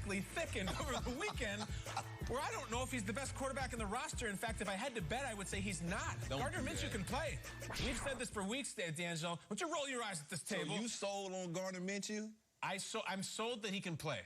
dramatically thickened over the weekend, where I don't know if he's the best quarterback in the roster. In fact, if I had to bet, I would say he's not. Gardner Minshew can play. We've said this for weeks, D'Angelo. Why don't you roll your eyes at this table? So you sold on Gardner Minshew? I'm sold that he can play.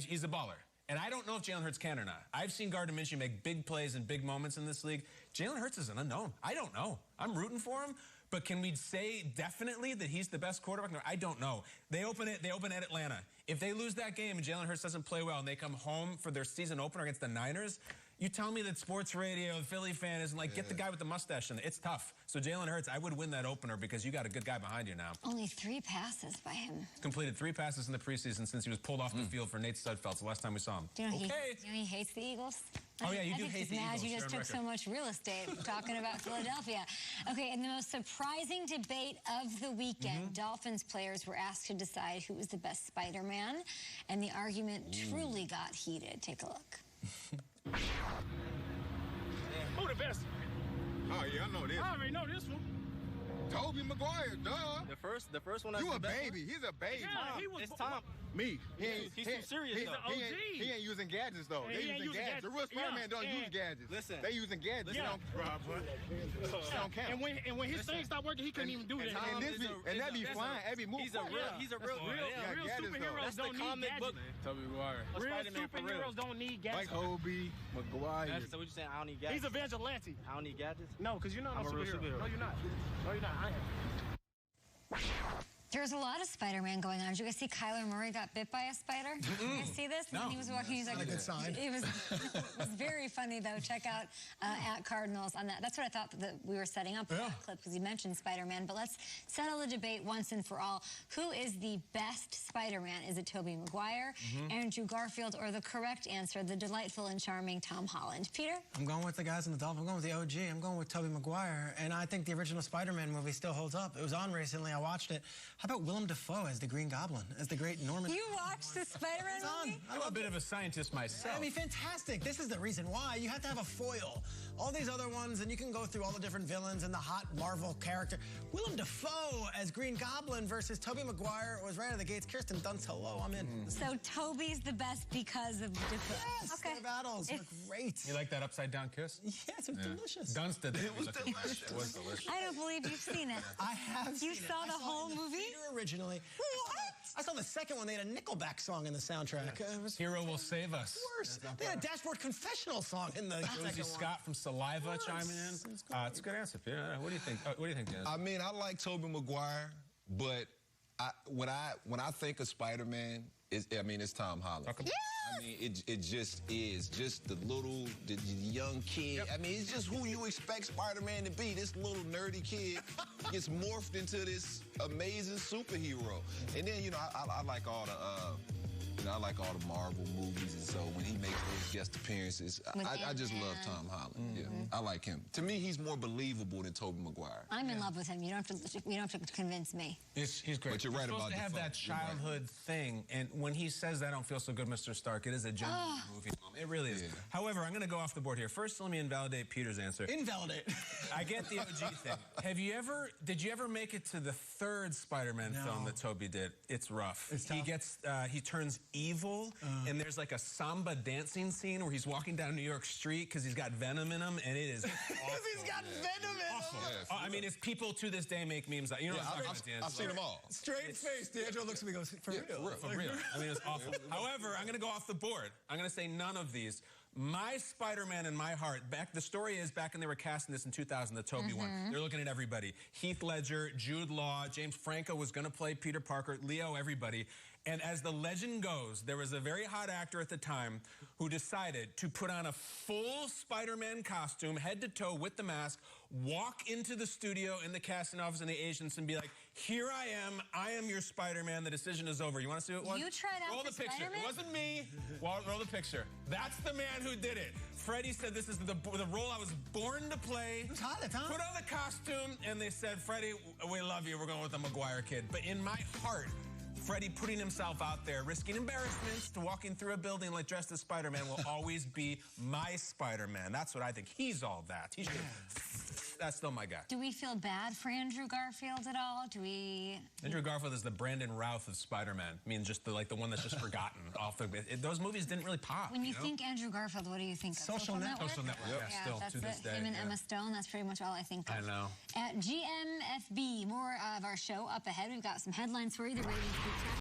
He's a baller. And I don't know if Jalen Hurts can or not. I've seen Gardner Minshew make big plays and big moments in this league. Jalen Hurts is an unknown. I don't know. I'm rooting for him. But can we say definitely that he's the best quarterback? No, I don't know. They open at Atlanta. If they lose that game and Jalen Hurts doesn't play well and they come home for their season opener against the Niners, you tell me that sports radio, the Philly fan, isn't like, get the guy with the mustache in. It's tough. So Jalen Hurts, I would win that opener because you got a good guy behind you now. Only 3 passes by him. Completed 3 passes in the preseason since he was pulled off the field for Nate Studfeld's the last time we saw him. Do you know he hates the Eagles? Oh, yeah, you do hate the Eagles. You just took so much real estate talking about Philadelphia. Okay, and the most surprising debate of the weekend, Dolphins players were asked to decide who was the best Spider-Man, and the argument truly got heated. Take a look. Who the best? Oh, yeah, I know this. I already know this one. Tobey Maguire, duh. The first one. You a baby. He's a baby. Yeah, he was. It's Tom. Me. He's too serious, He's though. an OG. He ain't using gadgets, though. Yeah, They using gadgets. The real Spider-Man don't use gadgets. Listen. They using gadgets. Yeah. They don't count. And when his thing stopped working, he couldn't even do that. And that be flying. That be moving. He's a real superheroes don't need gadgets. Tobey Maguire. Real superheroes don't need gadgets. Like Tobey Maguire. So what you saying? I don't need gadgets. He's a vigilante. I don't need gadgets? No, because you're not I'm a a real superhero. No, you're not. No, you're not. I am. There's a lot of Spider-Man going on. Did you guys see Kyler Murray got bit by a spider? Did you guys see this? No. And he was walking. He's like, not a good sign. It was very funny, though. Check out at Cardinals on that. That's what I thought that we were setting up for that clip, because you mentioned Spider-Man. But let's settle the debate once and for all. Who is the best Spider-Man? Is it Tobey Maguire, Andrew Garfield, or the correct answer, the delightful and charming Tom Holland? Peter? I'm going with the guys in the Dolphins. I'm going with the OG. I'm going with Tobey Maguire. And I think the original Spider-Man movie still holds up. It was on recently. I watched it. How about Willem Dafoe as the Green Goblin, as the great Norman? You watched the Spider-Man movie? I'm a bit of a scientist myself. I mean, fantastic. This is the reason why. You have to have a foil. All these other ones, and you can go through all the different villains and the hot Marvel character. Willem Dafoe as Green Goblin versus Tobey Maguire was right out of the gates. Kirsten Dunst, hello, I'm in. So Toby's the best because of Dafoe. Yes, their battles were great. You like that upside-down kiss? Yes, it was delicious. Dunst did it. It was delicious. It was delicious. I don't believe you've seen it. I have seen You saw it. the I saw whole it in the movie? theater originally. What? I saw the second one. They had a Nickelback song in the soundtrack. It was Hero Will Save Us. worse. They had a Dashboard Confessional song in the second Rosie one. Scott from Saliva chiming in. It's a good answer, Peter. What do you think? What do you think, Dan? I mean, I like Tobey Maguire, but when I think of Spider-Man, it's Tom Holland. Yes! I mean, it just is. Just the young kid. I mean, it's just who you expect Spider-Man to be. This little nerdy kid gets morphed into this amazing superhero. And then, I like all the... I like all the Marvel movies, and so when he makes those guest appearances, I just love Tom Holland. Yeah, I like him. To me, he's more believable than Tobey Maguire. I'm in love with him. You don't have to convince me. He's great. But you're right about supposed to have Defoe. that childhood thing, and when he says, "I don't feel so good, Mr. Stark," it is a genuine movie moment. It really is. Yeah. However, I'm going to go off the board here. First, let me invalidate Peter's answer. Invalidate. I get the OG thing. Did you ever make it to the third Spider-Man film that Tobey did? It's rough. It's tough. He turns evil, and there's like a samba dancing scene where he's walking down New York Street because he's got venom in him, and it is awful. He's got venom in him. Yeah, I mean, it's people to this day make memes. You know, I've seen them all. Straight face. D'Angelo looks at me and goes, for real. For real. I mean, it's awful. However, I'm going to go off the board. I'm going to say none of these. My Spider-Man in my heart, the story is back when they were casting this in 2000, the Tobey one. They're looking at everybody. Heath Ledger, Jude Law, James Franco was going to play Peter Parker, Leo, everybody. And as the legend goes, there was a very hot actor at the time who decided to put on a full Spider-Man costume, head to toe with the mask, walk into the studio in the casting office and the agents and be like, here I am your Spider-Man, the decision is over. You want to see what it was? You tried out Roll for the picture. Spider-Man? It wasn't me. Roll the picture. That's the man who did it. Freddie said, this is the role I was born to play. It was hot at the time. Put on the costume, and they said, Freddie, we love you. We're going with the Maguire kid. But in my heart, Freddie putting himself out there, risking embarrassments to walking through a building like dressed as Spider-Man will always be my Spider-Man. That's what I think. He's all that. He should that's still my guy. Do we feel bad for Andrew Garfield at all? Do we? Andrew Garfield is the Brandon Routh of Spider-Man. I mean, just the one that's just forgotten. Those movies didn't really pop. When you think Andrew Garfield, what do you think of? Social Network. Social Network, yeah, still that's to this day. Him and Emma Stone, that's pretty much all I think of. I know. At GMFB, more of our show up ahead. We've got some headlines for you. The ratings keep